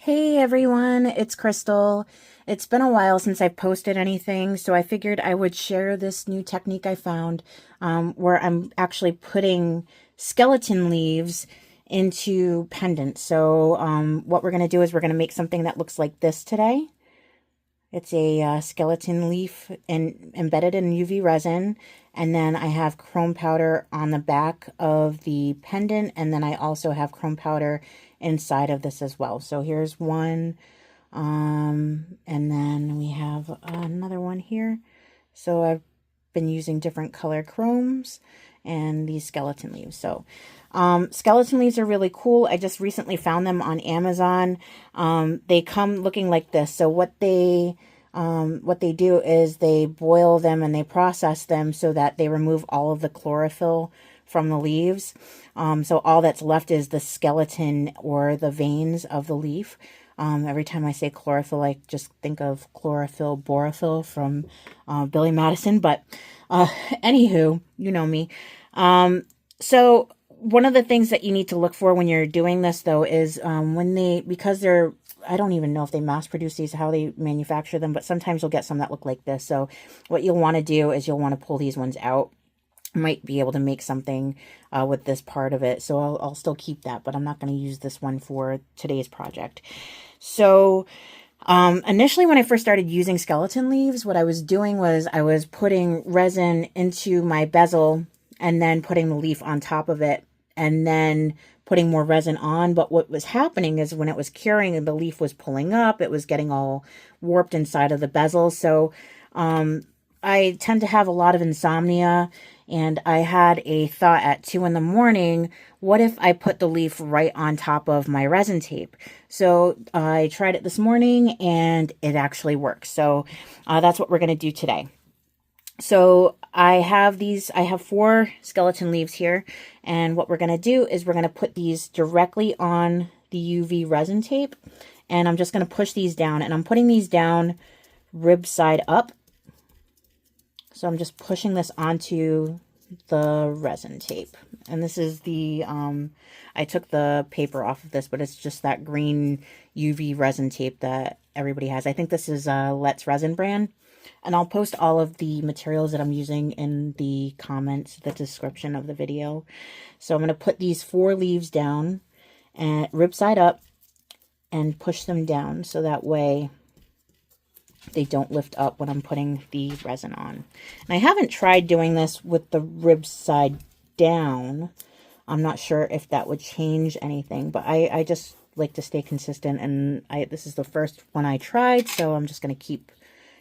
Hey everyone, it's Crystal. It's been a while since I've posted anything, so I figured I would share this new technique I found where I'm actually putting skeleton leaves into pendants. So what we're going to do is we're going to make something that looks like this today. It's a skeleton leaf embedded in UV resin, and then I have chrome powder on the back of the pendant, and then I also have chrome powder inside of this as well. So here's one, and then we have another one here. So I've been using different color chromes and these skeleton leaves. So skeleton leaves are really cool. I just recently found them on Amazon. They come looking like this. So what they do is they boil them and they process them so that they remove all of the chlorophyll from the leaves. So all that's left is the skeleton or the veins of the leaf. Every time I say chlorophyll, I just think of chlorophyll, borophyll from Billy Madison. But anywho, you know me. So one of the things that you need to look for when you're doing this, though, is because they're, I don't even know if they mass produce these, how they manufacture them, but sometimes you'll get some that look like this. So what you'll want to do is you'll want to pull these ones out. Might be able to make something with this part of it. So I'll still keep that, but I'm not going to use this one for today's project. So initially when I first started using skeleton leaves, what I was doing was I was putting resin into my bezel and then putting the leaf on top of it and then putting more resin on. But what was happening is when it was curing and the leaf was pulling up, it was getting all warped inside of the bezel. So I tend to have a lot of insomnia, and I had a thought at 2 in the morning, what if I put the leaf right on top of my resin tape? So I tried it this morning and it actually works. So that's what we're going to do today. So I have 4 skeleton leaves here, and what we're going to do is we're going to put these directly on the UV resin tape, and I'm just going to push these down, and I'm putting these down rib side up. So I'm just pushing this onto the resin tape. And this is the, I took the paper off of this, but it's just that green UV resin tape that everybody has. I think this is Let's Resin brand. And I'll post all of the materials that I'm using in the comments, the description of the video. So I'm going to put these 4 leaves down and rib side up and push them down so that way they don't lift up when I'm putting the resin on. And I haven't tried doing this with the rib side down. I'm not sure if that would change anything, but I just like to stay consistent, and this is the first one I tried, so I'm just going to keep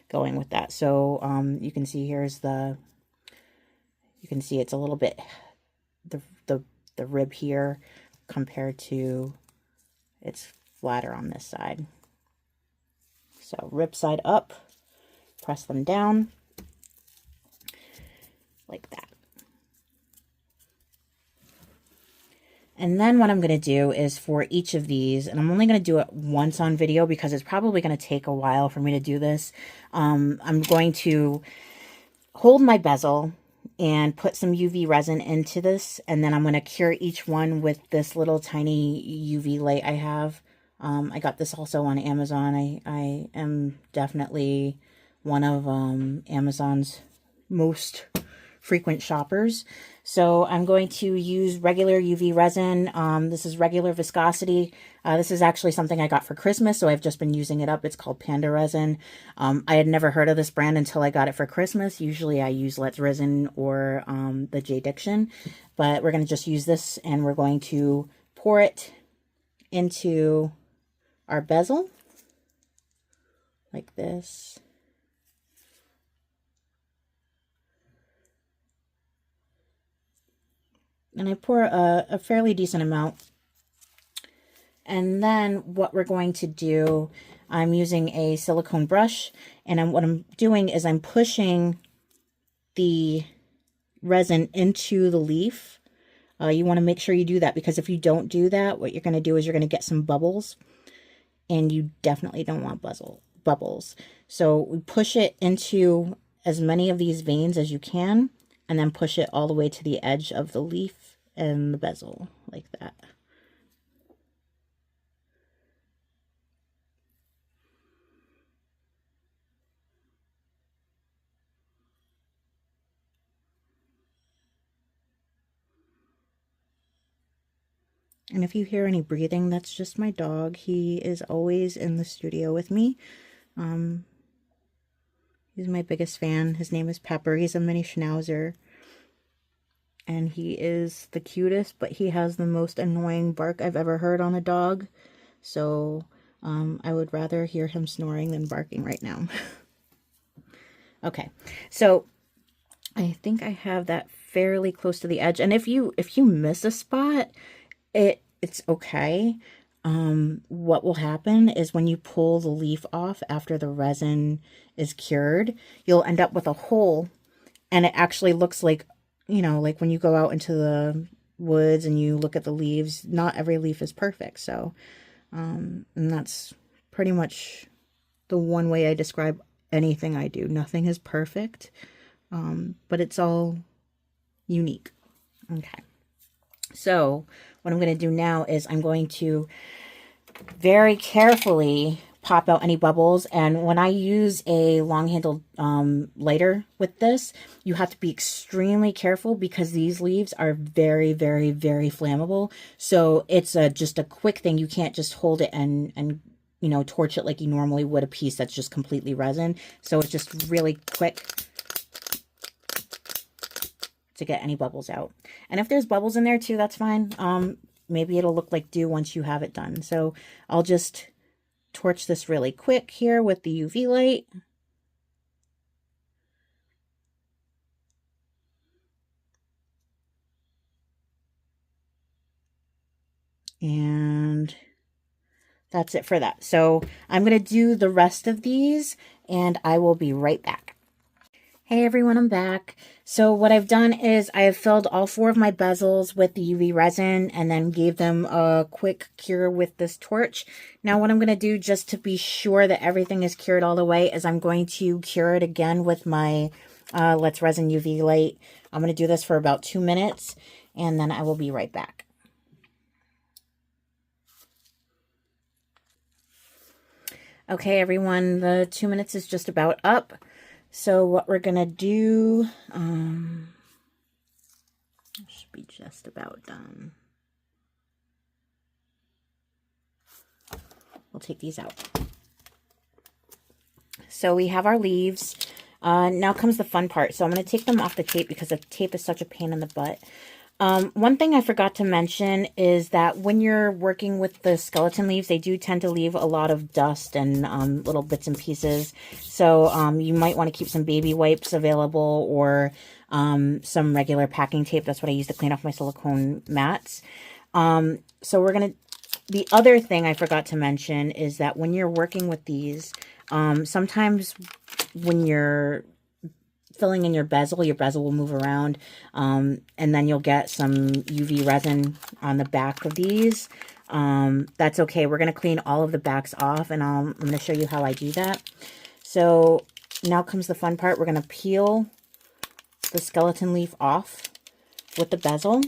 going with that. So you can see you can see it's a little bit, the rib here compared to it's flatter on this side. So rib side up, press them down like that. And then what I'm going to do is for each of these, and I'm only going to do it once on video because it's probably going to take a while for me to do this. I'm going to hold my bezel and put some UV resin into this, and then I'm going to cure each one with this little tiny UV light I have. I got this also on Amazon. I am definitely one of Amazon's most frequent shoppers. So I'm going to use regular UV resin. This is regular viscosity. This is actually something I got for Christmas, so I've just been using it up. It's called Panda resin. I had never heard of this brand until I got it for Christmas. Usually I use Let's Resin or the J Diction, but we're going to just use this, and we're going to pour it into our bezel like this. And I pour a fairly decent amount. And then what we're going to do, I'm using a silicone brush, and what I'm doing is I'm pushing the resin into the leaf. You want to make sure you do that, because if you don't do that, what you're going to do is you're going to get some bubbles, and you definitely don't want bubbles. So we push it into as many of these veins as you can, and then push it all the way to the edge of the leaf and the bezel like that. And if you hear any breathing, that's just my dog. He is always in the studio with me. He's my biggest fan. His name is Pepper. He's a mini schnauzer. And he is the cutest, but he has the most annoying bark I've ever heard on a dog. So I would rather hear him snoring than barking right now. Okay, so I think I have that fairly close to the edge. And if you miss a spot, it's okay. What will happen is when you pull the leaf off after the resin is cured, you'll end up with a hole, and it actually looks like, you know, like when you go out into the woods and you look at the leaves, not every leaf is perfect. So, and that's pretty much the one way I describe anything I do. Nothing is perfect, but it's all unique. Okay. So what I'm going to do now is I'm going to very carefully pop out any bubbles. And when I use a long-handled lighter with this, you have to be extremely careful because these leaves are very, very, very flammable. So it's just a quick thing. You can't just hold it and you know, torch it like you normally would a piece that's just completely resin. So it's just really quick to get any bubbles out. And if there's bubbles in there too, that's fine. Maybe it'll look like dew once you have it done. So I'll just torch this really quick here with the UV light. And that's it for that. So I'm going to do the rest of these and I will be right back. Hey everyone, I'm back. So what I've done is I have filled all 4 of my bezels with the UV resin and then gave them a quick cure with this torch. Now what I'm going to do just to be sure that everything is cured all the way is I'm going to cure it again with my Let's Resin UV light. I'm going to do this for about 2 minutes and then I will be right back. Okay everyone, the 2 minutes is just about up. So what we're going to do, should be just about done. We'll take these out. So we have our leaves. Now comes the fun part. So I'm going to take them off the tape because the tape is such a pain in the butt. One thing I forgot to mention is that when you're working with the skeleton leaves, they do tend to leave a lot of dust and little bits and pieces. So you might want to keep some baby wipes available or some regular packing tape. That's what I use to clean off my silicone mats. So we're going to, the other thing I forgot to mention is that when you're working with these, sometimes when you're filling in your bezel will move around, and then you'll get some UV resin on the back of these. That's okay. We're going to clean all of the backs off, and I'm going to show you how I do that. So now comes the fun part. We're going to peel the skeleton leaf off with the bezel,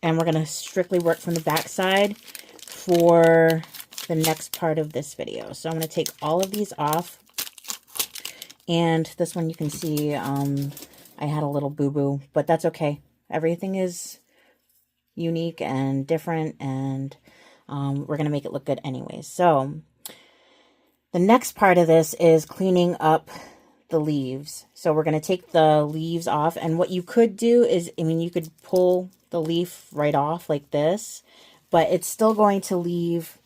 and we're going to strictly work from the back side for the next part of this video. So I'm going to take all of these off. And this one you can see I had a little boo-boo, but that's okay. Everything is unique and different, and we're going to make it look good anyways. So the next part of this is cleaning up the leaves. So we're going to take the leaves off, and what you could do is, I mean, you could pull the leaf right off like this, but it's still going to leave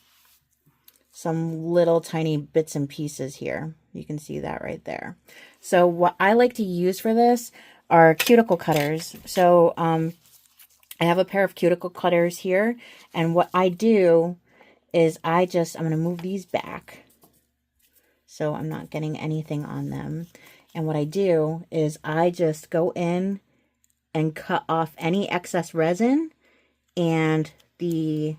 some little tiny bits and pieces here. You can see that right there. So what I like to use for this are cuticle cutters. So I have a pair of cuticle cutters here, and what I do is I'm going to move these back so I'm not getting anything on them. And what I do is I just go in and cut off any excess resin and the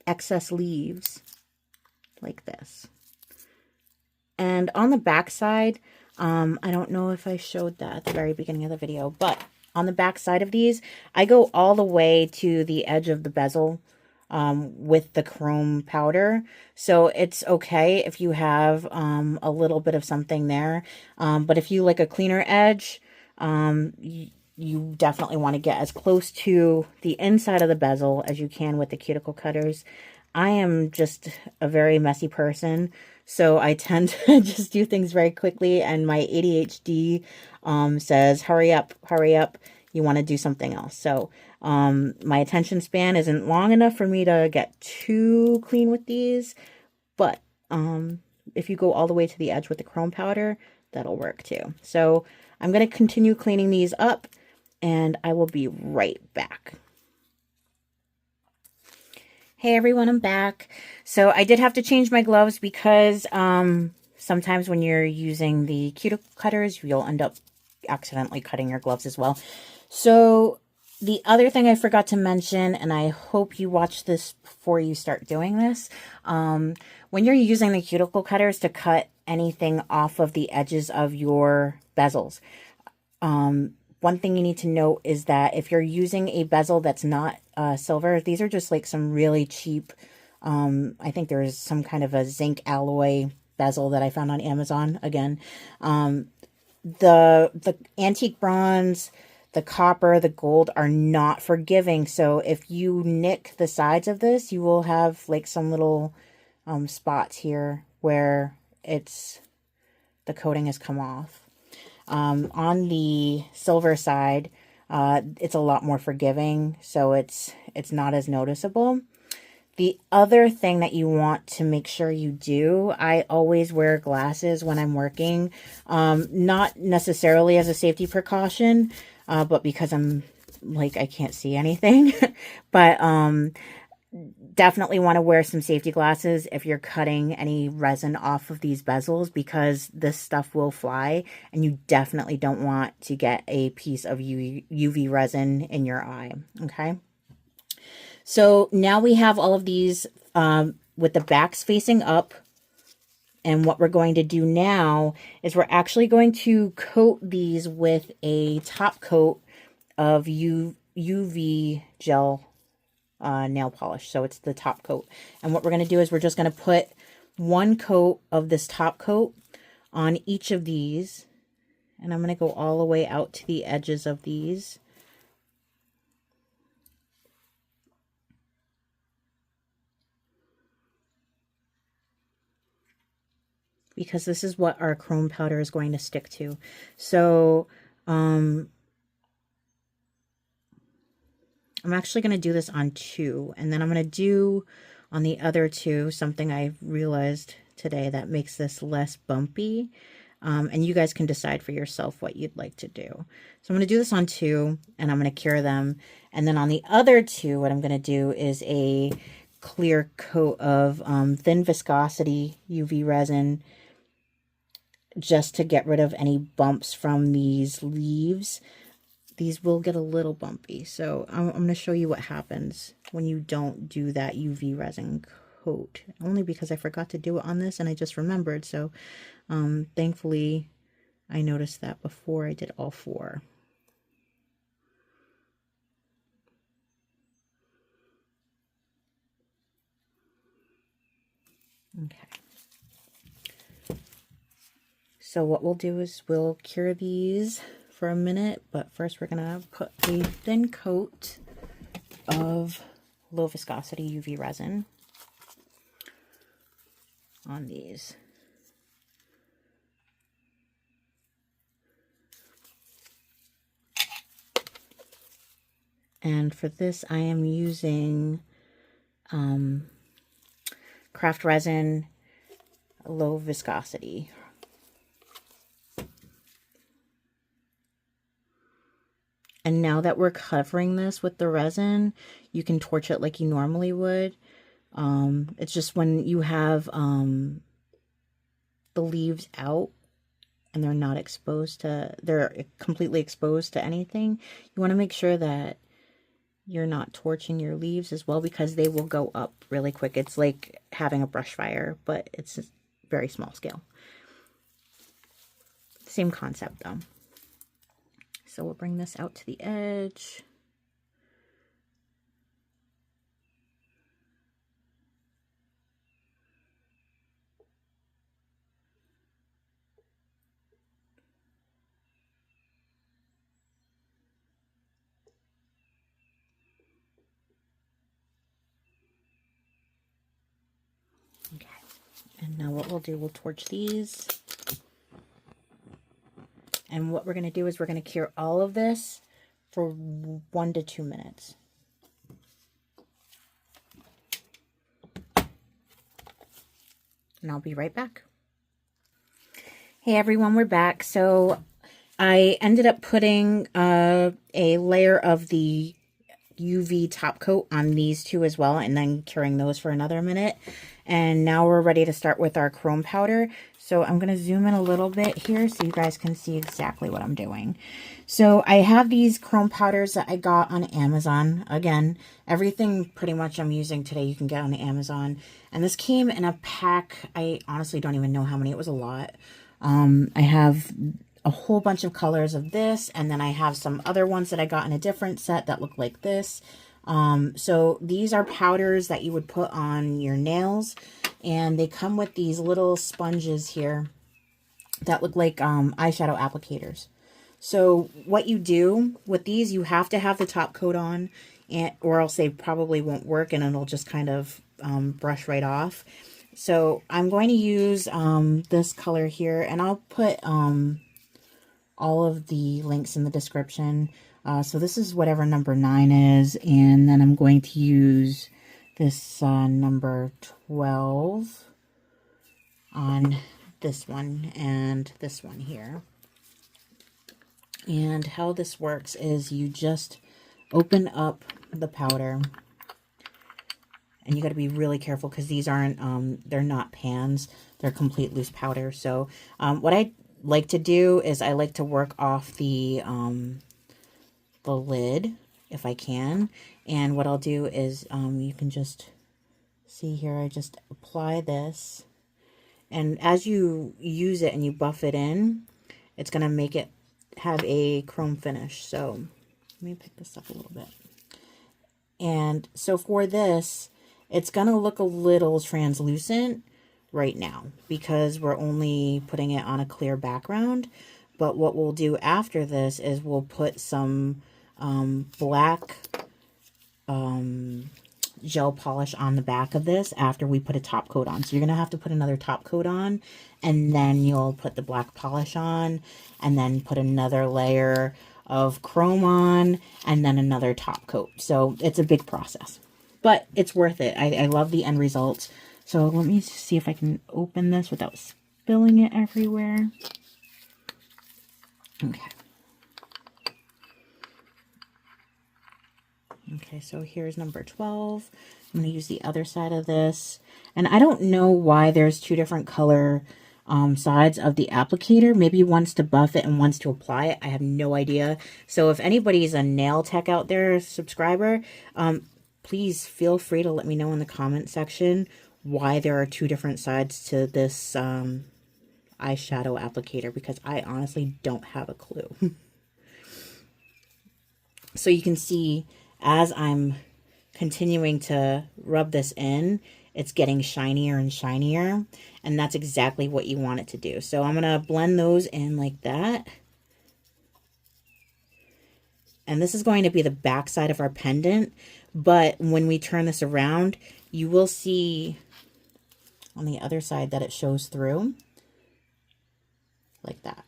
excess leaves like this. And on the back side, I don't know if I showed that at the very beginning of the video, but on the back side of these, I go all the way to the edge of the bezel with the chrome powder. So it's okay if you have a little bit of something there. But if you like a cleaner edge, you definitely want to get as close to the inside of the bezel as you can with the cuticle cutters. I am just a very messy person, so I tend to just do things very quickly, and my ADHD says, hurry up, you want to do something else. So my attention span isn't long enough for me to get too clean with these, but if you go all the way to the edge with the chrome powder, that'll work too. So I'm going to continue cleaning these up, and I will be right back. Hey everyone, I'm back. So I did have to change my gloves because sometimes when you're using the cuticle cutters, you'll end up accidentally cutting your gloves as well. So the other thing I forgot to mention, and I hope you watch this before you start doing this, when you're using the cuticle cutters to cut anything off of the edges of your bezels, one thing you need to note is that if you're using a bezel that's not silver, these are just like some really cheap, I think there's some kind of a zinc alloy bezel that I found on Amazon again. The antique bronze, the copper, the gold are not forgiving. So if you nick the sides of this, you will have like some little spots here where the coating has come off. On the silver side, it's a lot more forgiving, so it's not as noticeable. The other thing that you want to make sure you do, I always wear glasses when I'm working, not necessarily as a safety precaution, but because I can't see anything, but definitely want to wear some safety glasses if you're cutting any resin off of these bezels, because this stuff will fly, and you definitely don't want to get a piece of UV resin in your eye. Okay. So now we have all of these with the backs facing up. And what we're going to do now is we're actually going to coat these with a top coat of UV gel nail polish. So it's the top coat. And what we're going to do is we're just going to put one coat of this top coat on each of these. And I'm going to go all the way out to the edges of these. Because this is what our chrome powder is going to stick to. So I'm actually going to do this on 2, and then I'm going to do on the other 2 something I realized today that makes this less bumpy. And you guys can decide for yourself what you'd like to do. So I'm going to do this on 2, and I'm going to cure them. And then on the other 2, what I'm going to do is a clear coat of thin viscosity UV resin, just to get rid of any bumps from these leaves. These will get a little bumpy. So I'm going to show you what happens when you don't do that UV resin coat. Only because I forgot to do it on this and I just remembered. So thankfully I noticed that before I did all 4. Okay. So what we'll do is we'll cure these for a minute, but first we're going to put a thin coat of low viscosity UV resin on these. And for this I am using craft resin low viscosity. And now that we're covering this with the resin, you can torch it like you normally would. It's just when you have the leaves out and they're not exposed to, they're completely exposed to anything, you want to make sure that you're not torching your leaves as well, because they will go up really quick. It's like having a brush fire, but it's very small scale. Same concept though. So we'll bring this out to the edge. And now what we'll do, we'll torch these. And what we're going to do is we're going to cure all of this for 1 to 2 minutes. And I'll be right back. Hey everyone, we're back. So I ended up putting a layer of the UV top coat on these two as well, and then curing those for another minute. And now we're ready to start with our chrome powder. So I'm going to zoom in a little bit here so you guys can see exactly what I'm doing. So I have these chrome powders that I got on Amazon. Again, everything pretty much I'm using today you can get on Amazon. And this came in a pack. I honestly don't even know how many. It was a lot. I have a whole bunch of colors of this, and then I have some other ones that I got in a different set that look like this. So these are powders that you would put on your nails, and they come with these little sponges here that look like eyeshadow applicators. So what you do with these, you have to have the top coat on, or else they probably won't work and it'll just kind of brush right off. So I'm going to use this color here, and I'll put all of the links in the description. So this is whatever number 9 is, and then I'm going to use this number 12 on this one and this one here. And how this works is you just open up the powder, and you got to be really careful because these aren't, they're not pans, they're complete loose powder. So what I like to do is I like to work off the lid if I can. And what I'll do is you can just see here, I just apply this. And as you use it and you buff it in, it's going to make it have a chrome finish. So let me pick this up a little bit. And so for this, it's going to look a little translucent right now because we're only putting it on a clear background. But what we'll do after this is we'll put some black gel polish on the back of this after we put a top coat on. So you're going to have to put another top coat on, and then you'll put the black polish on, and then put another layer of chrome on, and then another top coat. So it's a big process, but it's worth it. I love the end results. So let me see if I can open this without spilling it everywhere. Okay. Okay, so here's number 12. I'm going to use the other side of this. And I don't know why there's two different color sides of the applicator. Maybe one's to buff it and one's to apply it. I have no idea. So if anybody's a nail tech out there, subscriber, please feel free to let me know in the comment section why there are two different sides to this eyeshadow applicator, because I honestly don't have a clue. So you can see as I'm continuing to rub this in, it's getting shinier and shinier, and that's exactly what you want it to do. So I'm going to blend those in like that. And this is going to be the back side of our pendant, but when we turn this around, you will see on the other side that it shows through like that.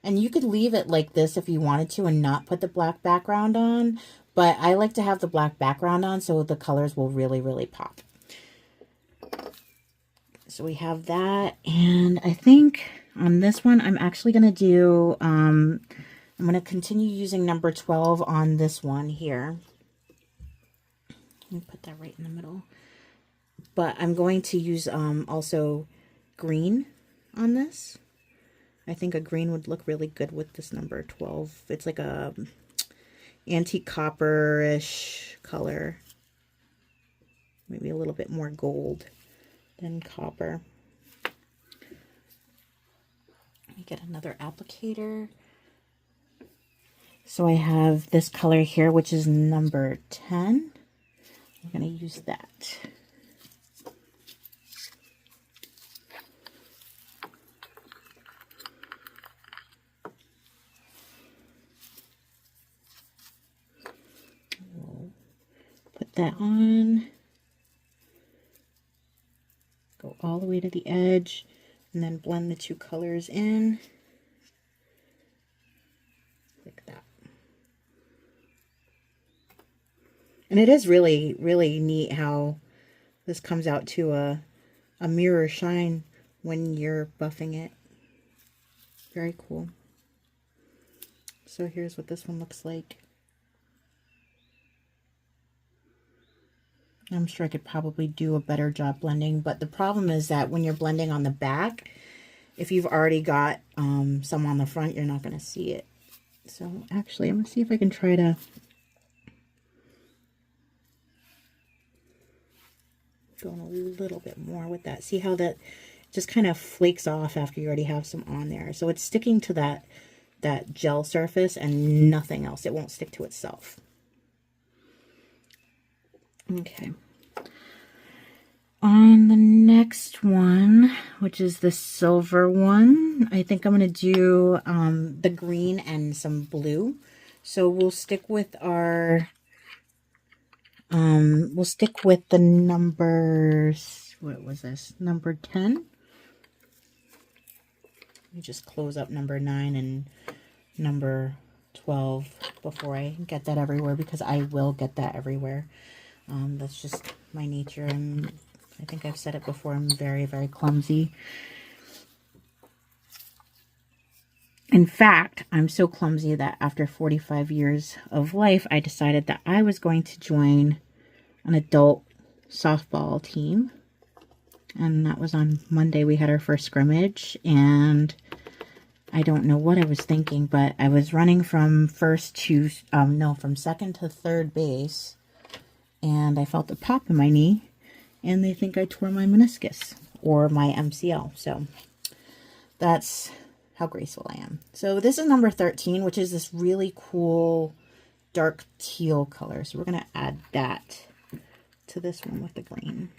And you could leave it like this if you wanted to and not put the black background on, but I like to have the black background on so the colors will really, really pop. So we have that, and I think on this one, I'm actually going to do, I'm going to continue using number 12 on this one here. Let me put that right in the middle. But I'm going to use also green on this. I think a green would look really good with this number 12. It's like a antique copper-ish color. Maybe a little bit more gold than copper. Let me get another applicator. So I have this color here, which is number 10. I'm going to use that. Put that on. Go all the way to the edge and then blend the two colors in like that. And it is really, really neat how this comes out to a mirror shine when you're buffing it. Very cool. So here's what this one looks like. I'm sure I could probably do a better job blending, but the problem is that when you're blending on the back, if you've already got some on the front, you're not going to see it. So actually, I'm going to see if I can try to go in a little bit more with that. See how that just kind of flakes off after you already have some on there. So it's sticking to that gel surface and nothing else. It won't stick to itself. Okay. On the next one, which is the silver one, I think I'm going to do the green and some blue. So we'll stick with our, we'll stick with the numbers, what was this, number 10. Let me just close up number 9 and number 12 before I get that everywhere, because I will get that everywhere. That's just my nature, and I think I've said it before, I'm very, very clumsy. In fact, I'm so clumsy that after 45 years of life, I decided that I was going to join an adult softball team. And that was on Monday. We had our first scrimmage, and I don't know what I was thinking, but I was running from from second to third base, and I felt a pop in my knee, and they think I tore my meniscus or my MCL. So that's how graceful I am. So this is number 13, which is this really cool dark teal color. So we're going to add that to this one with the green.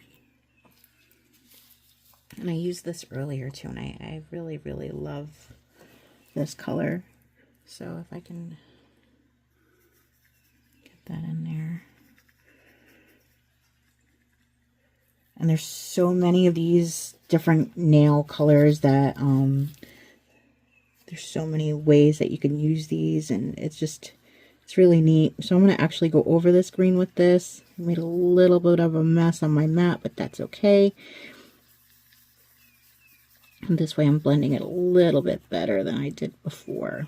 And I used this earlier too, and I really, really love this color. So if I can get that in there. And there's so many of these different nail colors that there's so many ways that you can use these, and it's really neat. So I'm going to actually go over this green with this. I made a little bit of a mess on my mat, but that's okay. And this way I'm blending it a little bit better than I did before.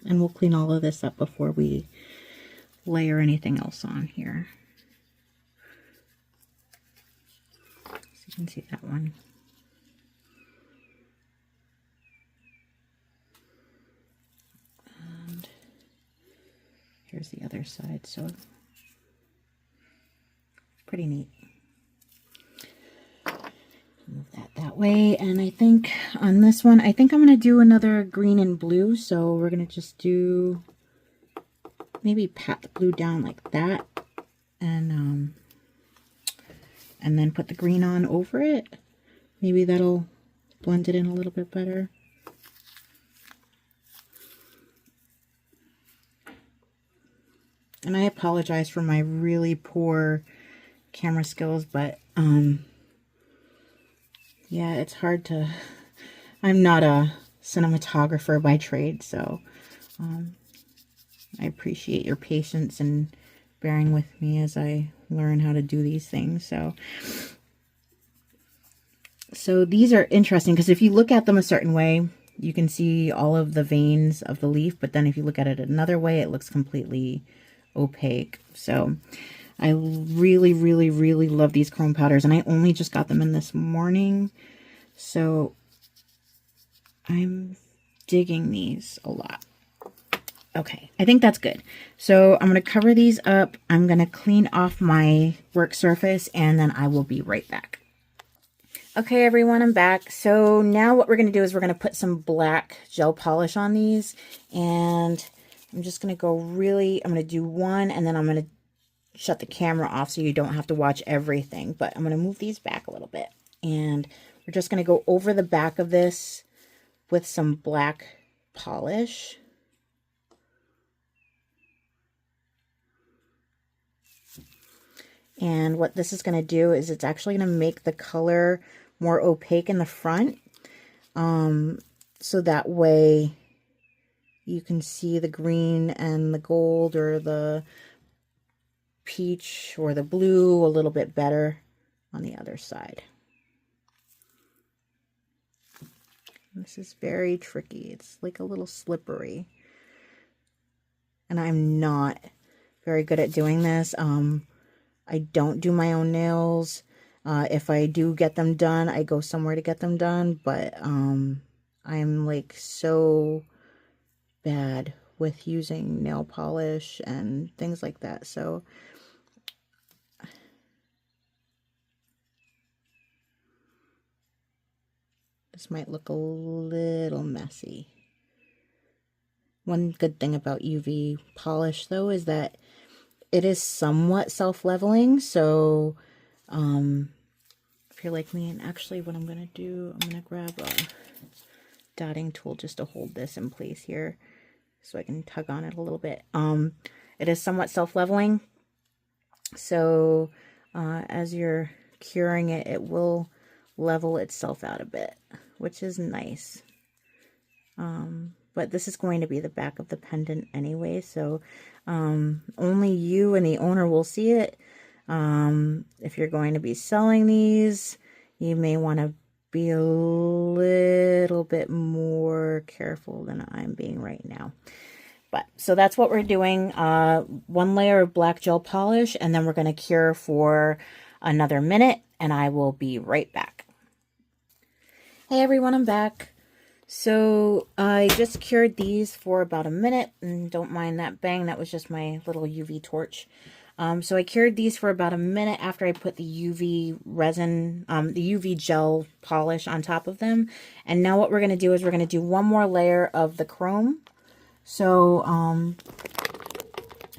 And we'll clean all of this up before we layer anything else on here. So you can see that one. And here's the other side. So pretty neat. Move that way. And I think on this one, I think I'm going to do another green and blue. So we're going to just do, maybe pat the blue down like that, and then put the green on over it. Maybe that'll blend it in a little bit better. And I apologize for my really poor camera skills, but yeah, it's hard to, I'm not a cinematographer by trade, so I appreciate your patience and bearing with me as I learn how to do these things. So these are interesting because if you look at them a certain way, you can see all of the veins of the leaf, but then if you look at it another way, it looks completely opaque. So I really, really, really love these chrome powders, and I only just got them in this morning, so I'm digging these a lot. Okay, I think that's good. So I'm going to cover these up. I'm going to clean off my work surface, and then I will be right back. Okay, everyone, I'm back. So now what we're going to do is we're going to put some black gel polish on these, and I'm just going to go I'm going to do one, and then I'm going to shut the camera off so you don't have to watch everything. But I'm going to move these back a little bit, and we're just going to go over the back of this with some black polish. And what this is going to do is it's actually going to make the color more opaque in the front. So that way you can see the green and the gold or the peach or the blue a little bit better on the other side. This is very tricky. It's like a little slippery. And I'm not very good at doing this. I don't do my own nails. If I do get them done, I go somewhere to get them done. But I'm like so bad with using nail polish and things like that. So this might look a little messy. One good thing about UV polish, though, is that it is somewhat self-leveling. So if you're like me, and actually what I'm going to do, I'm going to grab a dotting tool just to hold this in place here so I can tug on it a little bit. It is somewhat self-leveling. So as you're curing it, it will level itself out a bit, which is nice. But this is going to be the back of the pendant anyway, so only you and the owner will see it. If you're going to be selling these, you may want to be a little bit more careful than I'm being right now. But so that's what we're doing. One layer of black gel polish, and then we're going to cure for another minute, and I will be right back. Hey everyone, I'm back. So I just cured these for about a minute, and don't mind that bang, that was just my little UV torch. So I cured these for about a minute after I put the UV resin, the UV gel polish on top of them. And now what we're going to do is we're going to do one more layer of the chrome. So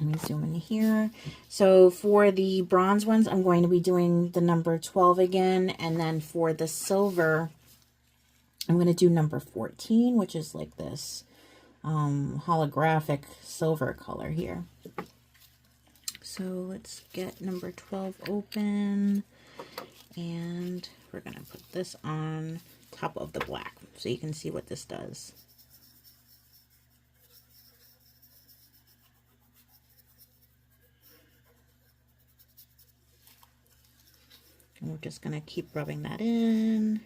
let me zoom in here. So for the bronze ones, I'm going to be doing the number 12 again, and then for the silver, I'm going to do number 14, which is like this holographic silver color here. So let's get number 12 open, and we're going to put this on top of the black so you can see what this does. And we're just going to keep rubbing that in.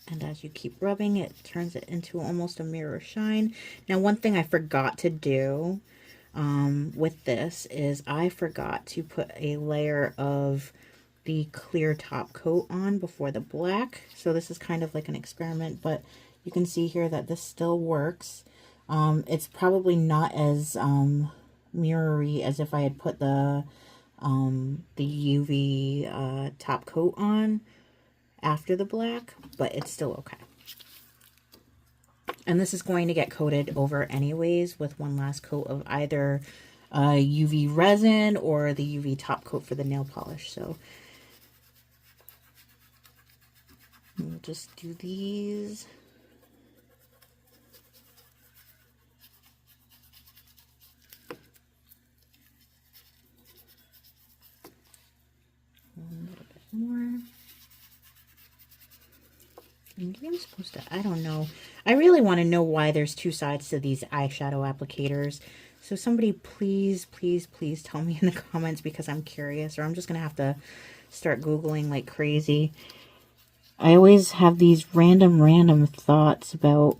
And as you keep rubbing, it turns it into almost a mirror shine. Now, one thing I forgot to do with this is I forgot to put a layer of the clear top coat on before the black. So this is kind of like an experiment, but you can see here that this still works. It's probably not as mirrory as if I had put the UV top coat on after the black, but it's still okay. And this is going to get coated over anyways with one last coat of either UV resin or the UV top coat for the nail polish. So we'll just do these. A little bit more. Maybe I'm supposed to, I don't know. I really want to know why there's two sides to these eyeshadow applicators. So somebody please, please, please tell me in the comments, because I'm curious, or I'm just going to have to start Googling like crazy. I always have these random thoughts about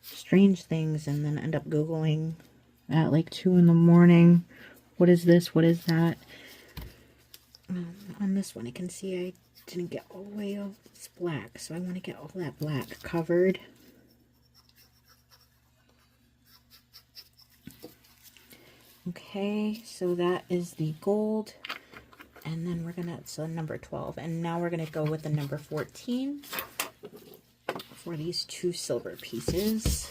strange things and then end up Googling at like 2 in the morning. What is this? What is that? On this one, you can see I didn't get all the way all this black, so I want to get all that black covered. Okay, so that is the gold, and then we're gonna, so number 12, and now we're gonna go with the number 14 for these two silver pieces.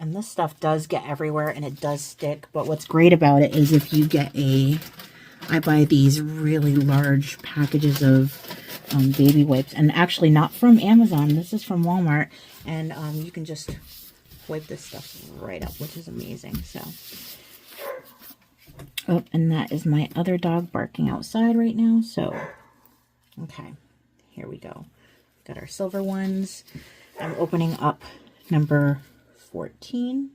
And this stuff does get everywhere and it does stick, but what's great about it is if you get I buy these really large packages of baby wipes, and actually not from Amazon, this is from Walmart, and you can just wipe this stuff right up, which is amazing. So Oh, and that is my other dog barking outside right now. So, okay, here we go. Got our silver ones. I'm opening up number 14.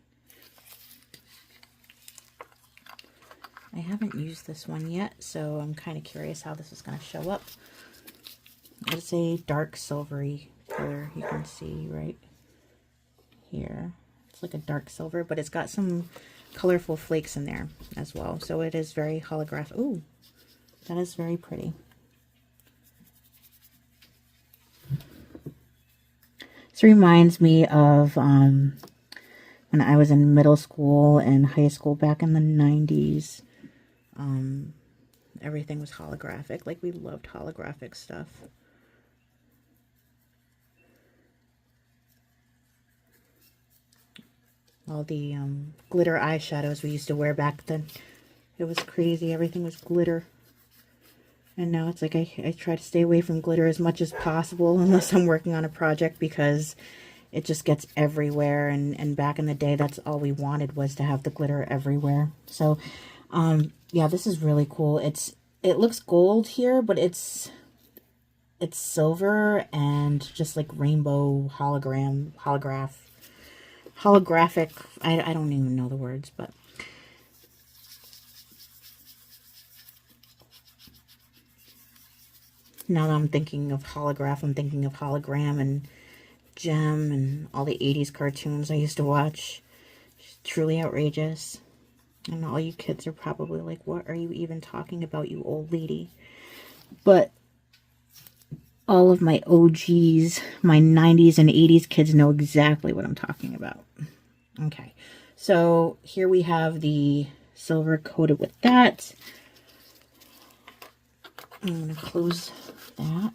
I haven't used this one yet, so I'm kind of curious how this is going to show up. It's a dark silvery color, you can see right here. It's like a dark silver, but it's got some colorful flakes in there as well. So it is very holographic. Ooh, that is very pretty. This reminds me of when I was in middle school and high school back in the 90s. Everything was holographic. Like, we loved holographic stuff. All the glitter eyeshadows we used to wear back then. It was crazy. Everything was glitter. And now it's like I try to stay away from glitter as much as possible unless I'm working on a project, because it just gets everywhere. And back in the day, that's all we wanted, was to have the glitter everywhere. So, yeah, this is really cool. It looks gold here, but it's silver and just like rainbow holographic. I don't even know the words, but now that I'm thinking of holograph, I'm thinking of hologram and gem and all the 80s cartoons I used to watch. It's truly outrageous. And all you kids are probably like, what are you even talking about, you old lady? But all of my OGs, my 90s and 80s kids know exactly what I'm talking about. Okay, so here we have the silver coated with that. I'm going to close that,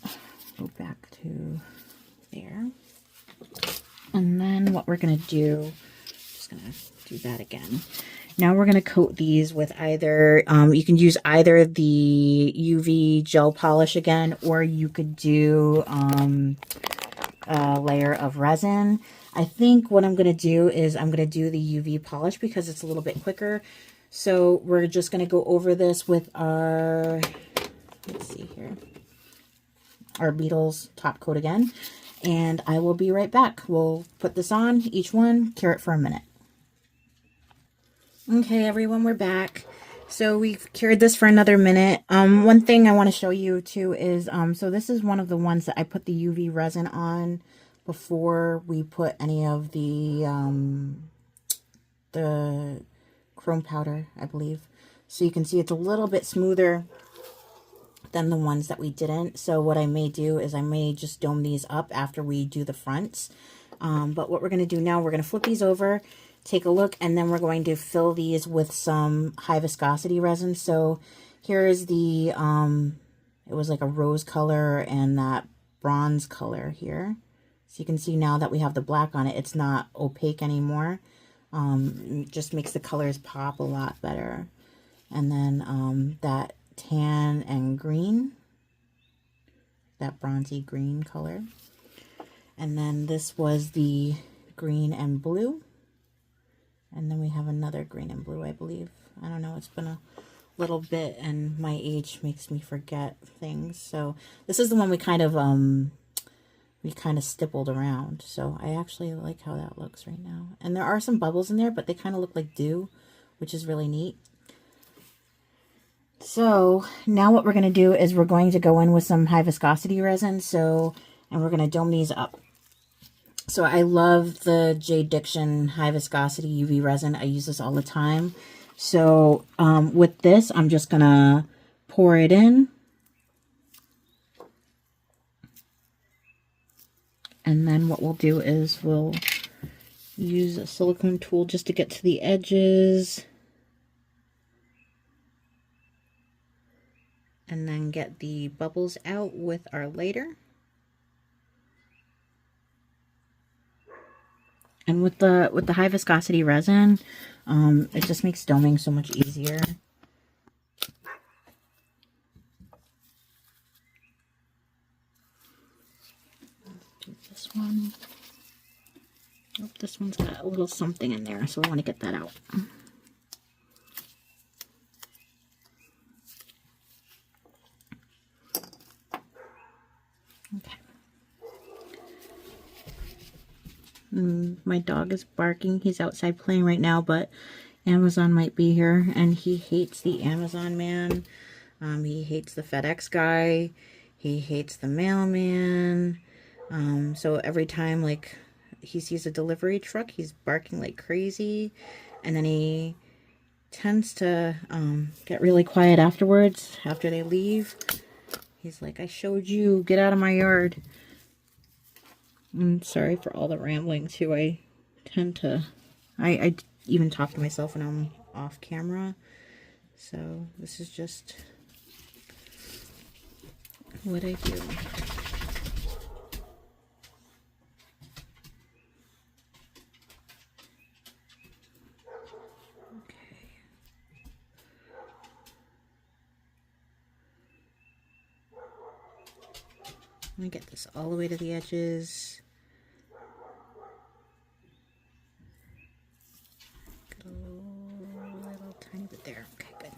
go back to there. And then what we're going to do, just going to do that again. Now we're going to coat these with either, you can use either the UV gel polish again, or you could do a layer of resin. I think what I'm going to do is I'm going to do the UV polish because it's a little bit quicker. So we're just going to go over this with our, let's see here, our Beetles top coat again. And I will be right back. We'll put this on, each one, cure it for a minute. Okay, everyone, we're back. So we've cured this for another minute. One thing I want to show you too is, so this is one of the ones that I put the UV resin on before we put any of the chrome powder, I believe. So you can see it's a little bit smoother than the ones that we didn't. So what I may do is I may just dome these up after we do the fronts. But what we're going to do now, we're going to flip these over, take a look, and then we're going to fill these with some high viscosity resin. So here is the, it was like a rose color and that bronze color here. So you can see now that we have the black on it, it's not opaque anymore. It just makes the colors pop a lot better. And then that tan and green, that bronzy green color. And then this was the green and blue. And then we have another green and blue, I believe. I don't know, it's been a little bit and my age makes me forget things. So this is the one we kind of stippled around. So I actually like how that looks right now. And there are some bubbles in there, but they kind of look like dew, which is really neat. So now what we're going to do is we're going to go in with some high viscosity resin. And we're going to dome these up. So I love the J. Diction high viscosity UV resin. I use this all the time. So with this, I'm just going to pour it in. And then what we'll do is we'll use a silicone tool just to get to the edges. And then get the bubbles out with our lighter. And with the high viscosity resin, it just makes doming so much easier. Do this one. Oh, this one's got a little something in there, so I want to get that out. Okay. My dog is barking. He's outside playing right now, but Amazon might be here, and he hates the Amazon man. He hates the FedEx guy. He hates the mailman. So every time, like, he sees a delivery truck, he's barking like crazy. And then he tends to get really quiet afterwards, after they leave. He's like, I showed you, get out of my yard. I'm sorry for all the rambling too. I tend to, I even talk to myself when I'm off camera. So this is just what I do. Okay. Let me get this all the way to the edges. Get a little tiny bit there. Okay, good.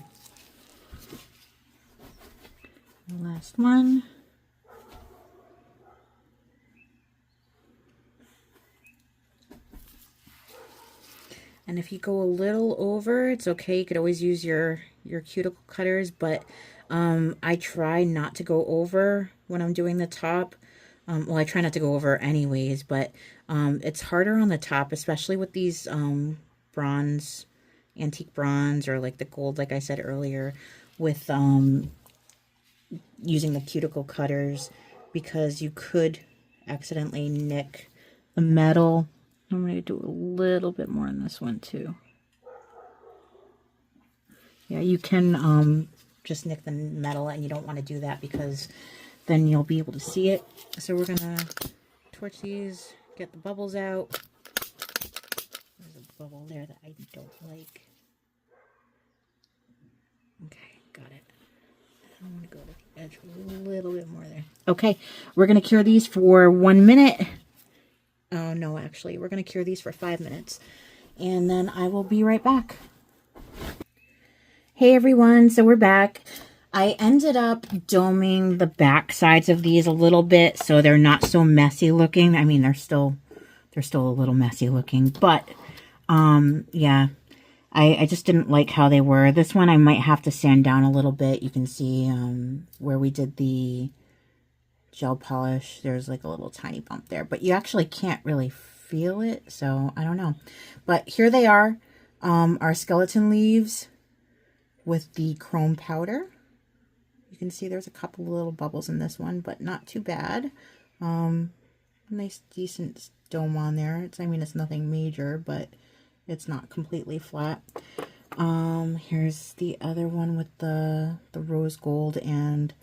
The last one. And if you go a little over, it's okay. You could always use your cuticle cutters, but I try not to go over when I'm doing the top. Well, I try not to go over anyways, but it's harder on the top, especially with these bronze, antique bronze, or like the gold, like I said earlier, with using the cuticle cutters, because you could accidentally nick the metal. I'm going to do a little bit more on this one too. Yeah, you can just nick the metal, and you don't want to do that because then you'll be able to see it. So we're going to torch these, get the bubbles out. There's a bubble there that I don't like. Okay, got it. I'm going to go to the edge a little bit more there. Okay, we're going to cure these for 1 minute. Oh, no, actually, we're going to cure these for 5 minutes. And then I will be right back. Hey, everyone. So we're back. I ended up doming the back sides of these a little bit so they're not so messy looking. I mean, they're still a little messy looking. But, yeah, I just didn't like how they were. This one I might have to sand down a little bit. You can see where we did the gel polish, there's like a little tiny bump there, but you actually can't really feel it, so I don't know. But here they are, our skeleton leaves with the chrome powder. You can see there's a couple little bubbles in this one, but not too bad. Nice decent dome on there. I mean, it's nothing major, but it's not completely flat. Here's the other one with the rose gold and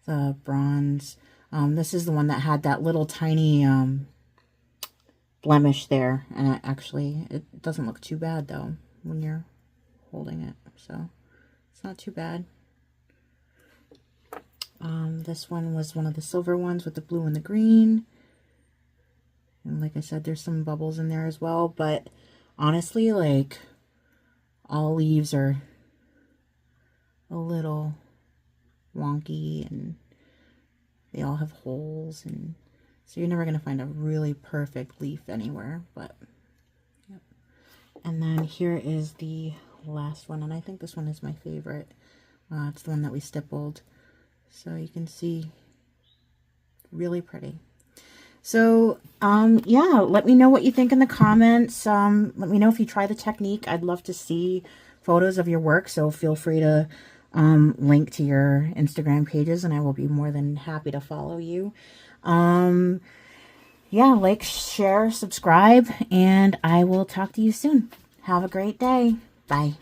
the bronze. This is the one that had that little tiny blemish there, and it doesn't look too bad though when you're holding it, so it's not too bad. This one was one of the silver ones with the blue and the green, and like I said, there's some bubbles in there as well, but honestly, like, all leaves are a little wonky, and they all have holes, and so you're never going to find a really perfect leaf anywhere, but yep. And then here is the last one, and I think this one is my favorite. It's the one that we stippled, so you can see, really pretty. So yeah, let me know what you think in the comments. Let me know if you try the technique. I'd love to see photos of your work, so feel free to link to your Instagram pages, and I will be more than happy to follow you. Yeah, like, share, subscribe, and I will talk to you soon. Have a great day. Bye.